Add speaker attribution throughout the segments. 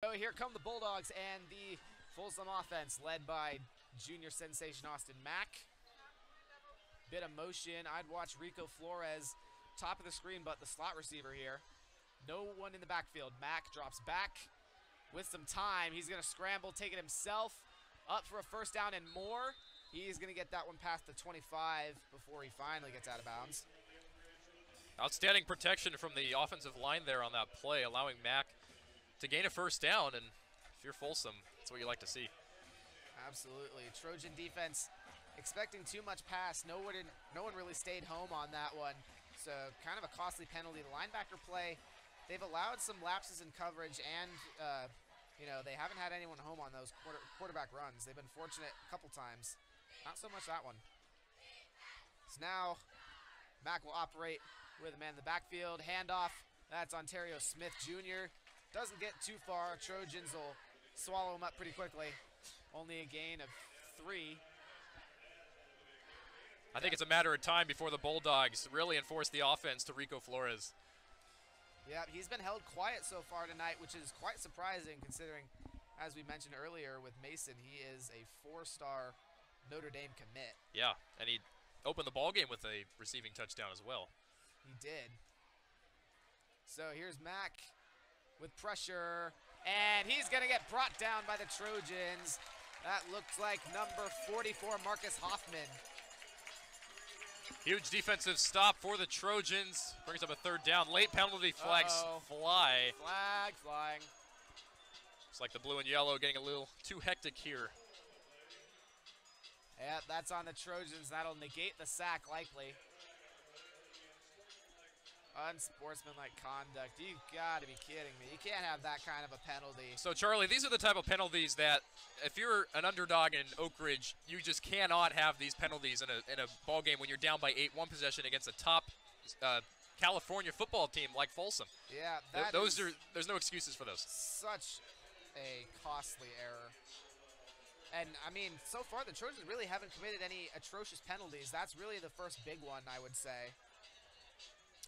Speaker 1: So here come the Bulldogs and the Folsom offense led by junior sensation Austin Mack. Bit of motion. I'd watch Rico Flores, top of the screen, but the slot receiver here. No one in the backfield. Mack drops back with some time. He's going to scramble, take it himself, up for a first down and more. He's going to get that one past the 25 before he finally gets out of bounds.
Speaker 2: Outstanding protection from the offensive line there on that play, allowing Mack to gain a first down, and if you're Folsom, that's what you like to see.
Speaker 1: Absolutely. Trojan defense expecting too much pass. No one really stayed home on that one, so kind of a costly penalty. The linebacker play, they've allowed some lapses in coverage, and they haven't had anyone home on those quarterback runs. They've been fortunate a couple times. Not so much that one. So now Mack will operate with a man in the backfield. Handoff. That's Ontario Smith Jr. Doesn't get too far. Trojans will swallow him up pretty quickly. Only a gain of 3.
Speaker 2: I think it's a matter of time before the Bulldogs really enforce the offense to Rico Flores.
Speaker 1: Yeah, he's been held quiet so far tonight, which is quite surprising considering, as we mentioned earlier with Mason, he is a 4-star Notre Dame commit.
Speaker 2: Yeah, and he opened the ballgame with a receiving touchdown as well.
Speaker 1: He did. So here's Mack with pressure, and he's going to get brought down by the Trojans. That looks like number 44, Marcus Hoffman.
Speaker 2: Huge defensive stop for the Trojans. Brings up a third down. Late penalty flags fly.
Speaker 1: Flag flying.
Speaker 2: It's like the blue and yellow getting a little too hectic here.
Speaker 1: Yeah, that's on the Trojans. That'll negate the sack likely. Unsportsmanlike conduct. You gotta be kidding me. You can't have that kind of a penalty.
Speaker 2: So Charlie, these are the type of penalties that if you're an underdog in Oak Ridge, you just cannot have these penalties in a ball game when you're down by 8, 1 possession against a top California football team like Folsom.
Speaker 1: Yeah,
Speaker 2: there's no excuses for those.
Speaker 1: Such a costly error. And I mean, so far the Trojans really haven't committed any atrocious penalties. That's really the first big one, I would say.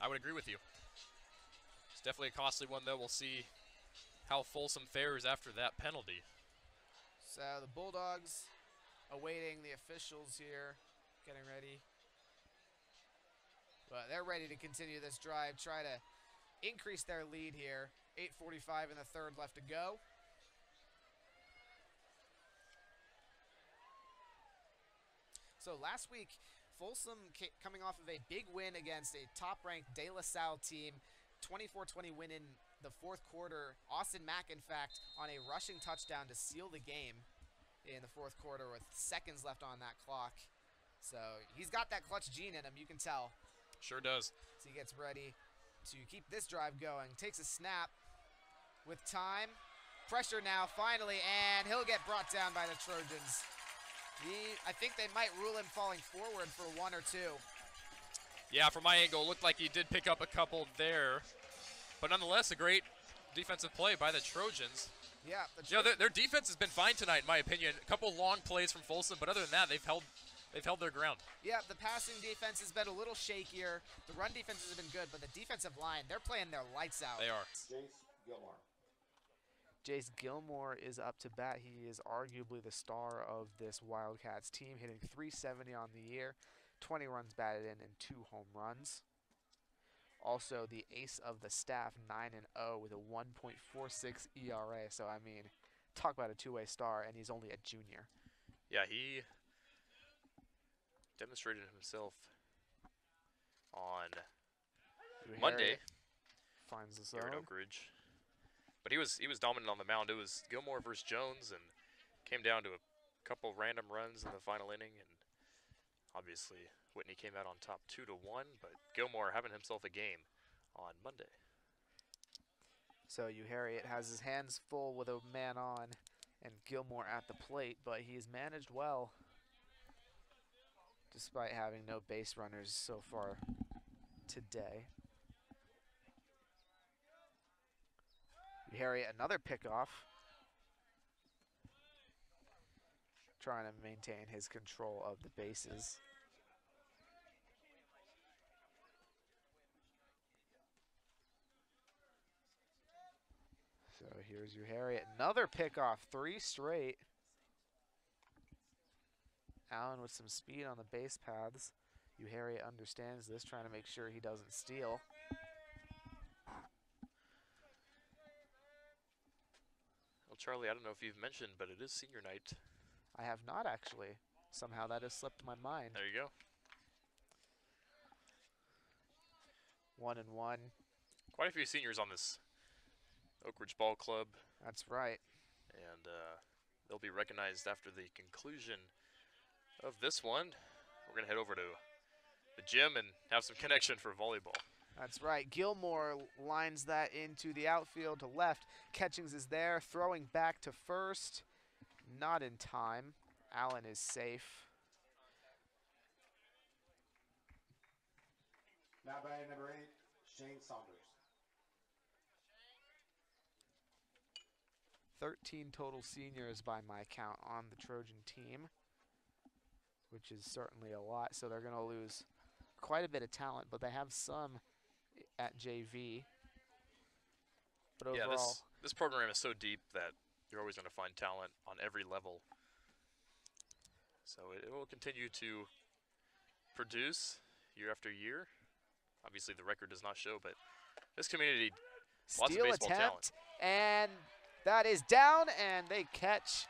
Speaker 2: I would agree with you. It's definitely a costly one, though. We'll see how Folsom fares after that penalty.
Speaker 1: So the Bulldogs awaiting the officials here, getting ready. But they're ready to continue this drive, try to increase their lead here. 8:45 in the third left to go. So last week, Folsom coming off of a big win against a top-ranked De La Salle team, 24-20 win in the fourth quarter. Austin Mack, in fact, on a rushing touchdown to seal the game in the fourth quarter with seconds left on that clock. So he's got that clutch gene in him, you can tell.
Speaker 2: Sure does.
Speaker 1: So he gets ready to keep this drive going. Takes a snap with time. Pressure now, finally, and he'll get brought down by the Trojans. I think they might rule him falling forward for 1 or 2.
Speaker 2: Yeah, from my angle, it looked like he did pick up a couple there. But nonetheless, a great defensive play by the Trojans.
Speaker 1: Yeah.
Speaker 2: Their defense has been fine tonight, in my opinion. A couple long plays from Folsom, but other than that, they've held their ground. Yeah,
Speaker 1: the passing defense has been a little shakier. The run defenses have been good, but the defensive line, they're playing their lights out.
Speaker 2: They are.
Speaker 3: Jace Gilmore.
Speaker 1: Jace Gilmore is up to bat. He is arguably the star of this Wildcats team, hitting .370 on the year, 20 runs batted in, and 2 home runs. Also, the ace of the staff, 9-0 with a 1.46 ERA. So, I mean, talk about a two-way star, and he's only a junior.
Speaker 2: Yeah, he demonstrated himself on Monday.
Speaker 1: Finds us
Speaker 2: here in Oak Ridge. But he was dominant on the mound. It was Gilmore versus Jones, and came down to a couple random runs in the final inning, and obviously Whitney came out on top 2-1, but Gilmore having himself a game on Monday.
Speaker 1: So Harriet has his hands full with a man on and Gilmore at the plate, but he's managed well despite having no base runners so far today. Harriet, another pickoff. Trying to maintain his control of the bases. So So here's your Harriet. Another pickoff, 3 straight. Allen with some speed on the base paths. Harriet understands this, trying to make sure he doesn't steal.
Speaker 2: Well, Charlie, I don't know if you've mentioned, but it is senior night.
Speaker 1: I have not actually. Somehow that has slipped my mind.
Speaker 2: There you go.
Speaker 1: 1-1.
Speaker 2: Quite a few seniors on this Oak Ridge Ball Club.
Speaker 1: That's right.
Speaker 2: And they'll be recognized after the conclusion of this one. We're going to head over to the gym and have some connection for volleyball.
Speaker 1: That's right. Gilmore lines that into the outfield to left. Catchings is there, throwing back to first. Not in time. Allen is safe.
Speaker 3: Now batting number 8, Shane Saunders.
Speaker 1: 13 total seniors by my count on the Trojan team, which is certainly a lot. So they're going to lose quite a bit of talent, but they have some at JV. But overall,
Speaker 2: yeah, this program is so deep that you're always going to find talent on every level. So it will continue to produce year after year. Obviously, the record does not show, but this community, lots of
Speaker 1: steal
Speaker 2: baseball
Speaker 1: attempt,
Speaker 2: talent.
Speaker 1: and that is down, and they catch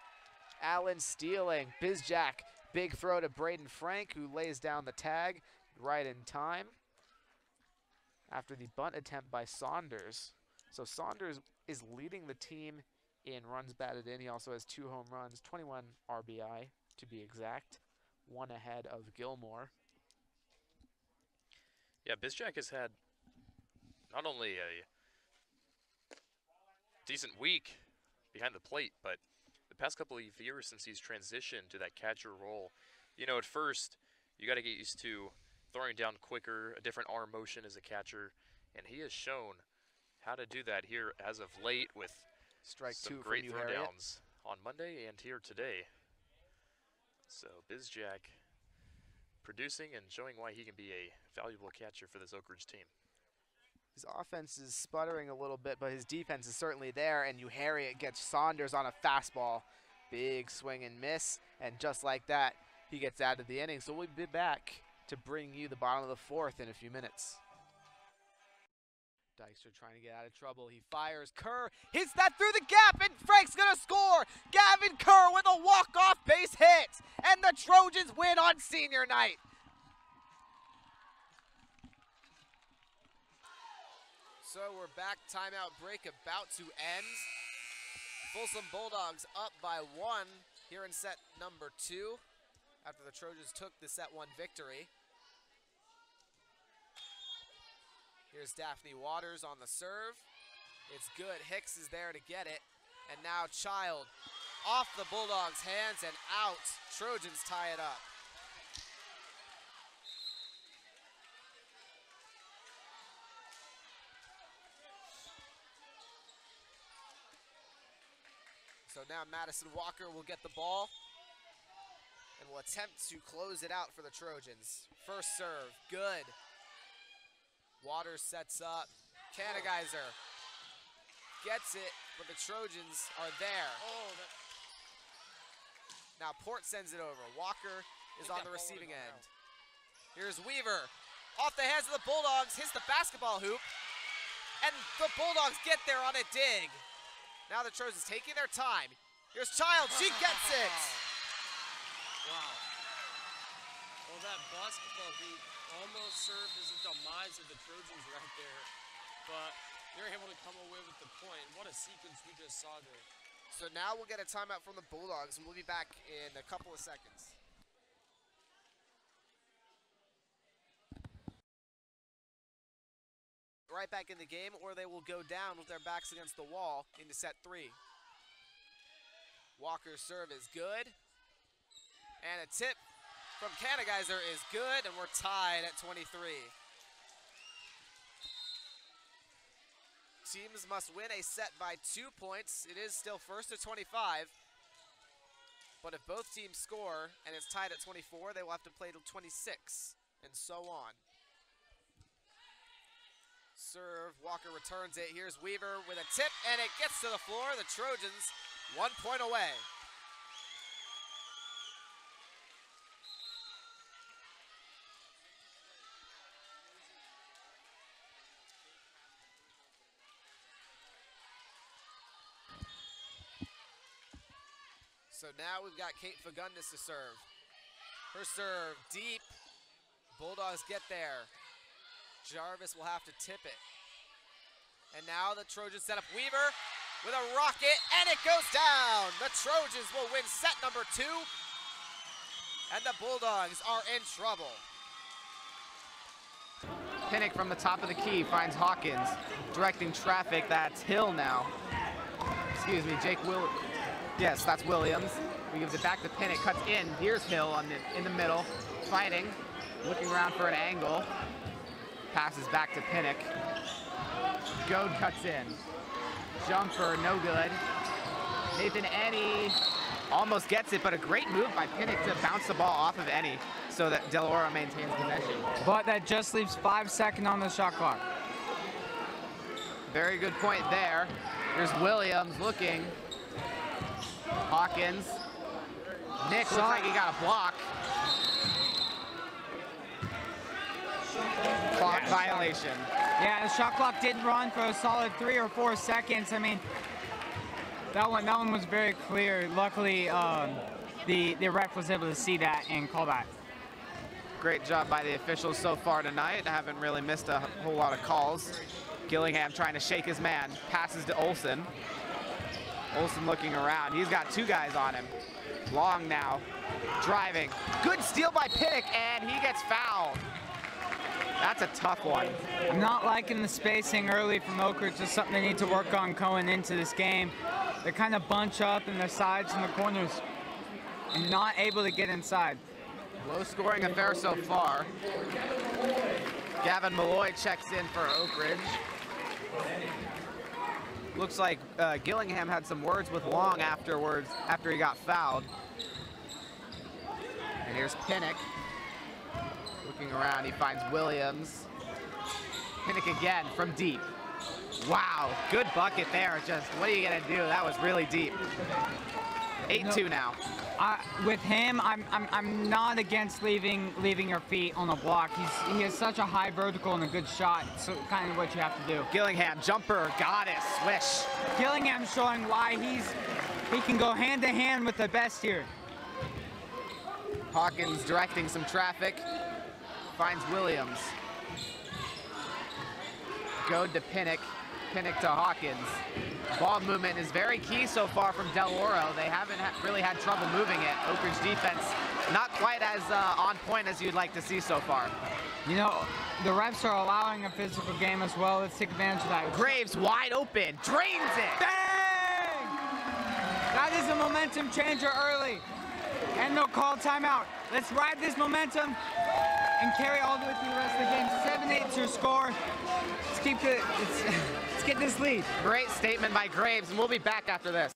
Speaker 1: Allen stealing. Bizjack, big throw to Braden Frank, who lays down the tag right in time after the bunt attempt by Saunders. So Saunders is leading the team in runs batted in. He also has 2 home runs, 21 RBI to be exact, 1 ahead of Gilmore.
Speaker 2: Yeah, Bizjack has had not only a decent week behind the plate, but the past couple of years since he's transitioned to that catcher role, you know, at first you got to get used to throwing down quicker, a different arm motion as a catcher, and he has shown how to do that here as of late with
Speaker 1: Strike
Speaker 2: some
Speaker 1: 2
Speaker 2: great
Speaker 1: from Harriet.
Speaker 2: throwdowns on Monday and here today. So Bizjack producing and showing why he can be a valuable catcher for this Oak Ridge team.
Speaker 1: His offense is sputtering a little bit, but his defense is certainly there, and Harriet gets Saunders on a fastball. Big swing and miss, and just like that, he gets out of the inning. So we'll be back to bring you the bottom of the 4th in a few minutes. Dykstra trying to get out of trouble. He fires. Kerr hits that through the gap, and Frank's going to score. Gavin Kerr with a walk-off base hit, and the Trojans win on senior night. So we're back. Timeout break about to end. Folsom Bulldogs up by 1 here in set number 2 after the Trojans took the set 1 victory. Here's Daphne Waters on the serve. It's good. Hicks is there to get it. And now Child off the Bulldogs' hands and out. Trojans tie it up. So now Madison Walker will get the ball and will attempt to close it out for the Trojans. First serve, good. Waters sets up. Kanegeiser gets it, but the Trojans are there. Now Port sends it over. Walker is on the receiving end. Here's Weaver. Off the hands of the Bulldogs, hits the basketball hoop, and the Bulldogs get there on a dig. Now the Trojans taking their time. Here's Child, she gets it.
Speaker 4: Wow. Well, that basketball hoop almost served as a demise of the Trojans right there, but they're able to come away with the point. What a sequence we just saw there.
Speaker 1: So now we'll get a timeout from the Bulldogs, and we'll be back in a couple of seconds. Right back in the game, or they will go down with their backs against the wall into set 3. Walker's serve is good. And a tip from Kanegeiser is good, and we're tied at 23. Teams must win a set by 2 points. It is still first to 25. But if both teams score and it's tied at 24, they will have to play till 26, and so on. serve. Walker returns it. Here's Weaver with a tip, and it gets to the floor. The Trojans 1 point away. So now we've got Kate Fagundes to serve. Her serve deep. Bulldogs get there. Jarvis will have to tip it. And now the Trojans set up Weaver with a rocket, and it goes down. The Trojans will win set number 2, and the Bulldogs are in trouble.
Speaker 5: Pinnock from the top of the key finds Hawkins, directing traffic. That's Hill now. Excuse me, yes, that's Williams. He gives it back to Pinnock, cuts in. Here's Hill in the middle, fighting, looking around for an angle. Passes back to Pinnock. Goad cuts in. Jumper, no good. Nathan Ennie almost gets it, but a great move by Pinnock to bounce the ball off of Ennie so that Del Oro maintains possession.
Speaker 6: But that just leaves 5 seconds on the shot clock.
Speaker 5: Very good point there. Here's Williams looking. Hawkins. Nick looks like he got a block. Clock violation.
Speaker 6: Yeah, the shot clock did run for a solid 3 or 4 seconds. I mean, that one was very clear. Luckily, the ref was able to see that and call that.
Speaker 5: Great job by the officials so far tonight. Haven't really missed a whole lot of calls. Gillingham trying to shake his man. Passes to Olsen. Olsen looking around. He's got 2 guys on him. Long now. Driving. Good steal by Pinnock, and he gets fouled. That's a tough one.
Speaker 6: I'm not liking the spacing early from Oak Ridge. Just something they need to work on going into this game. They kind of bunch up in the sides and the corners and not able to get inside.
Speaker 5: Low scoring affair so far. Gavin Malloy checks in for Oak Ridge. Looks like Gillingham had some words with Long afterwards after he got fouled. And here's Pinnock. Looking around, he finds Williams. Pinnock again from deep. Wow, good bucket there. Just, what are you gonna do? That was really deep. 8-2 now.
Speaker 6: With him, I'm not against leaving your feet on the block. He has such a high vertical and a good shot. So kind of what you have to do.
Speaker 5: Gillingham, jumper, got it, swish.
Speaker 6: Gillingham showing why he can go hand to hand with the best here.
Speaker 5: Hawkins directing some traffic. Finds Williams. Goad to Pinnock. Pinnock to Hawkins. Ball movement is very key so far from Del Oro. They haven't really had trouble moving it. Oak Ridge defense not quite as on point as you'd like to see so far.
Speaker 6: You know, the refs are allowing a physical game as well. Let's take advantage of that.
Speaker 5: Graves wide open, drains it.
Speaker 6: Bang! That is a momentum changer early. And they'll call timeout. Let's ride this momentum and carry all the way through the rest of the game. 7-8's your score. Let's get this lead.
Speaker 5: Great statement by Graves, and we'll be back after this.